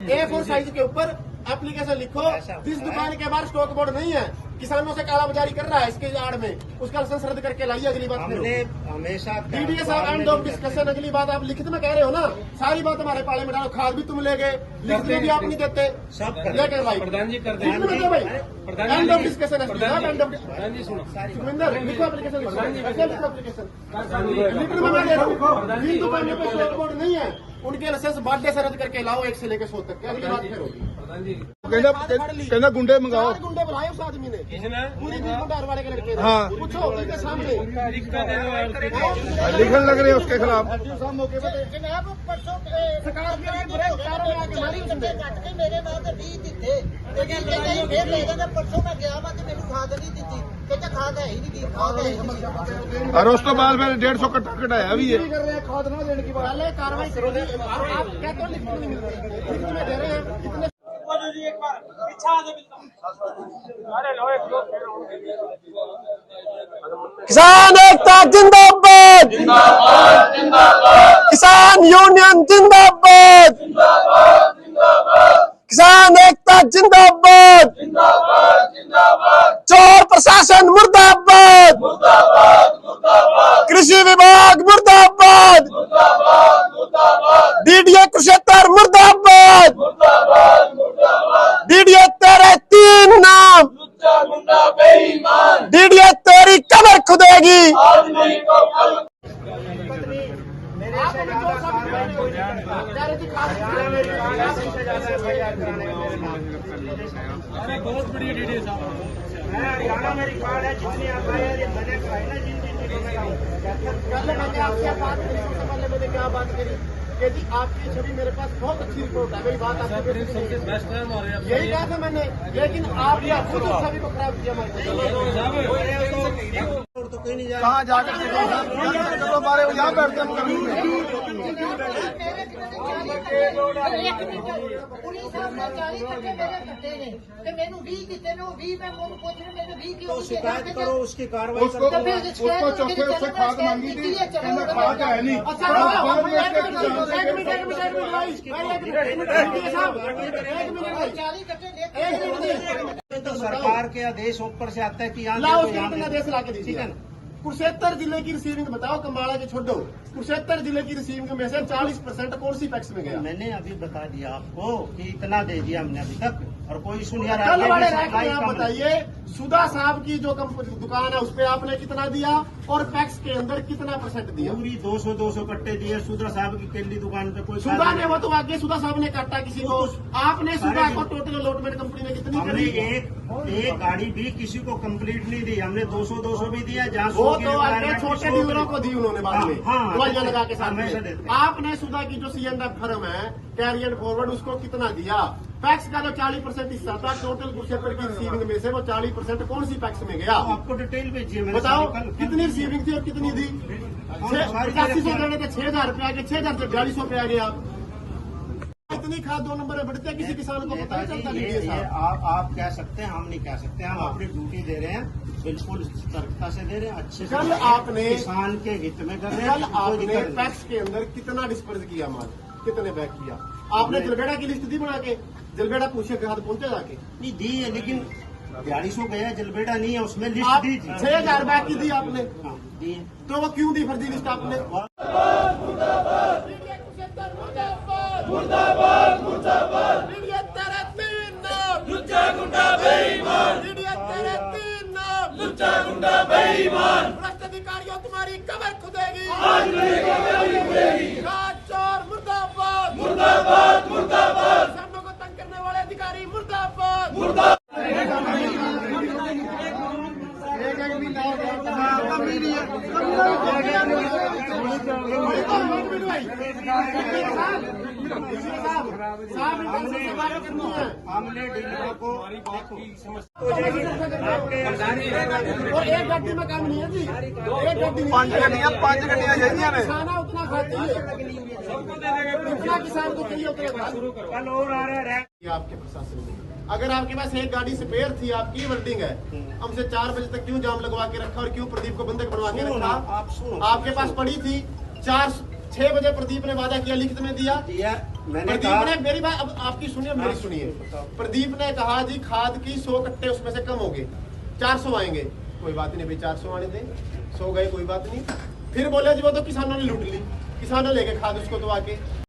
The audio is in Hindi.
A4 साइज के ऊपर एप्लीकेशन लिखो, जिस दुकान के बाहर स्टॉक बोर्ड नहीं है, किसानों से कालाबाजारी कर रहा है, इसके आड़ में उसका लाइसेंस रद्द करके लाइए। अगली बात हमने हमेशा DDA साहब एंड ऑफ डिस्कशन। अगली बात आप लिखित में कह रहे हो ना, सारी बात हमारे पाले में डालो। खाद भी तुम ले गए, लिखित में भी आप नहीं देते, सब लेकर भाई प्रधान जी कर लिखित में दो भाई। एंड ऑफ डिस्कशन प्रधान जी सुनो, सुखविंदर लिखो एप्लीकेशन, एप्लीकेशन लिखने में मैं दे रहा हूँ। जिन दुकानों पे स्टॉक बोर्ड नहीं है उनके लाइसेंस बाध्य से रद्द करके लाओ, 1 से लेकर 100 तक। अगली बात फिर होगी। प्रधान जी कहना गुंडे मंगाओ। 4 गुंडे बुलाए उस आदमी ने, किसने पूरी गुंडार वाले के लड़के ने। हाँ। पूछो उनके सामने लिखने लग रहे हैं उसके खिलाफ। मौके पर सरकार के लिए ब्रेक कारों में आके मारी उसने। मेरे नाम से 20 दिते फिर ले गए। परसों मैं गया वा मेरी खाद नहीं दी, कहते खाद है ही नहीं, खाद है ही नहीं। और उस तो बाद फिर 150 कटाया भी है। कर रहे हैं खाद ना देने की बात है, कार्रवाई करो। आप क्या तो लिखने नहीं मिल रहे, लिखने में दे रहे हैं इतने। किसान एकता जिंदाबाद, जिंदाबाद जिंदाबाद। किसान यूनियन जिंदाबाद, जिंदाबाद जिंदाबाद। किसान एकता जिंदाबाद, जिंदाबाद जिंदाबाद। चोर प्रशासन मुर्दाबाद, मुर्दाबाद मुर्दाबाद। कृषि विभाग मुर्दाबाद, मुर्दाबाद मुर्दाबाद। DDA कुरुक्षेत्र मुर्दाबाद, मुर्दाबाद मुर्दाबाद। DDA तेरे 3 नाम, लुच्चा गुंडा बेईमान। DDA तेरी कमर खुदेगी आज नहीं तो कल। बहुत बड़ी DDA साहब। हरियाणा मेरी कार्ड है, जितनी आप आए मैंने खाई ना जिन कल मैंने आपसे बात करी, सबसे पहले मैंने क्या बात करी कि जी आपकी छवि मेरे पास बहुत अच्छी रिपोर्ट है। मेरी बात आपको बेस्ट है हमारे। यही कहा था मैंने, लेकिन आप या खुद उस छवि को खराब किया हमारे। तो कहीं नहीं जा। कहाँ जाकर हमारे यहाँ बैठते हैं। तो शिकायत करो, उसकी कार्रवाई उसको चौथे उससे खाद मांगी थी, कहना खाद है नहीं। तो सरकार के आदेश ऊपर से आता है कि लाओ यहाँ उसके आदेश ला के दीजिए। कुरुक्षेत्र जिले की रिसीविंग बताओ, कम्बाड़ा के छोड़ो। कुरुक्षेत्र जिले की रिसीविंग में से 40% कौन सी पैक्स में गया? मैंने अभी बता दिया आपको कि इतना दे दिया हमने अभी तक, और कोई सुनिया कल वाले रैक में आप बताइए, सुधा साहब की जो दुकान है उस पे आपने कितना दिया और पैक्स के अंदर कितना % दिया? पूरी 200 कट्टे दिए। सुधा साहब की केली दुकान पे कोई सुधा ने वो तो आगे सुधा साहब ने काटा किसी को, आपने सुधा को टोटल अलॉटमेंट कंपनी ने कितनी हमने करी? एक गाड़ी भी किसी को कंप्लीट नहीं दी। हमने 200 भी दिया, जहाँ वो तो आगे छोटे डीलरों को दी उन्होंने बाद में, हाँ, दवाइयां लगा के साथ हमेशा में। देते। आपने सुधा की जो CNF फर्म है कैरी एंड फॉरवर्ड, उसको कितना दिया? पैक्स का जो 40% हिस्सा था टोटल कुरुक्षेत्र की रिसीविंग में से, वो 40% कौन सी पैक्स में गया? आपको डिटेल भेजिए मैंने। बताओ कितनी रिसीविंग थी और कितनी दी? 8500 देने थे, 6000 रुपए आगे, 6000 से 4200 पे आ गए आप। इतनी खाद 2 नंबर में बढ़ती है, किसी किसान को पता नहीं चलता। DDA साहब आप कह सकते हैं, हम नहीं कह सकते। हम अपनी ड्यूटी दे रहे हैं, बिल्कुल सतर्कता से दे रहे हैं, अच्छे से। कल आपने किसान के हित में कर रहे हैं। कल आपने पैक्स के अंदर कितना डिस्पर्स किया माल, कितने बैग किया आपने? जलबेड़ा की लिस्ट दी बना के, जलबेड़ा पूछे खाद पहुंचे जाके नहीं दी है, लेकिन 4200 गया, जलबेड़ा नहीं है उसमें। लिस्ट आप दी थी 6000 बैग की दी आपने, हाँ, दी है। तो वो क्यों दी फर्जी लिस्ट आपने? मुर्दाबाद मुर्दाबाद। DDA तेरे 3 नाम, लुच्चा गुंडा बेईमान। DDA तेरे 3 नाम, लुच्चा गुंडा बेईमान। भ्रष्ट अधिकारियों तुम्हारी कमर खुदेगी आज नहीं कमर खुदेगी। राज चोर मुर्दाबाद, मुर्दाबाद मुर्दाबाद। किसानों को तंग करने वाले अधिकारी मुर्दाबाद, मुर्दाबाद। हमने डीलरों को और एक गड्डी में काम नहीं है जी, एक गड्डी नहीं। 5 गड्डियां चाहिए ने। खाना उतना खाती है, जितना किसान को चाहिए उतना खा। कल और आ रहा है। आपके प्रशासन में अगर आपके पास एक गाड़ी स्पेयर थी, आपकी वर्डिंग है, हमसे 4 बजे तक क्यों जाम लगवा के रखा और क्यों प्रदीप को बंधक बनवा के रखा? आप सुनो, आपके पास पड़ी थी 6 बजे प्रदीप ने वादा किया, लिखित में दिया। मैंने प्रदीप कहा- ने मेरी बात अब आपकी सुनिए मेरी सुनिए। प्रदीप ने कहा जी खाद की 100 कट्टे उसमें से कम हो गए, 400 आएंगे। कोई बात नहीं भाई, 400 आने दें, 100 गए कोई बात नहीं। फिर बोले जी वो तो किसानों ने लूट ली, किसानों लेके खाद उसको तो आके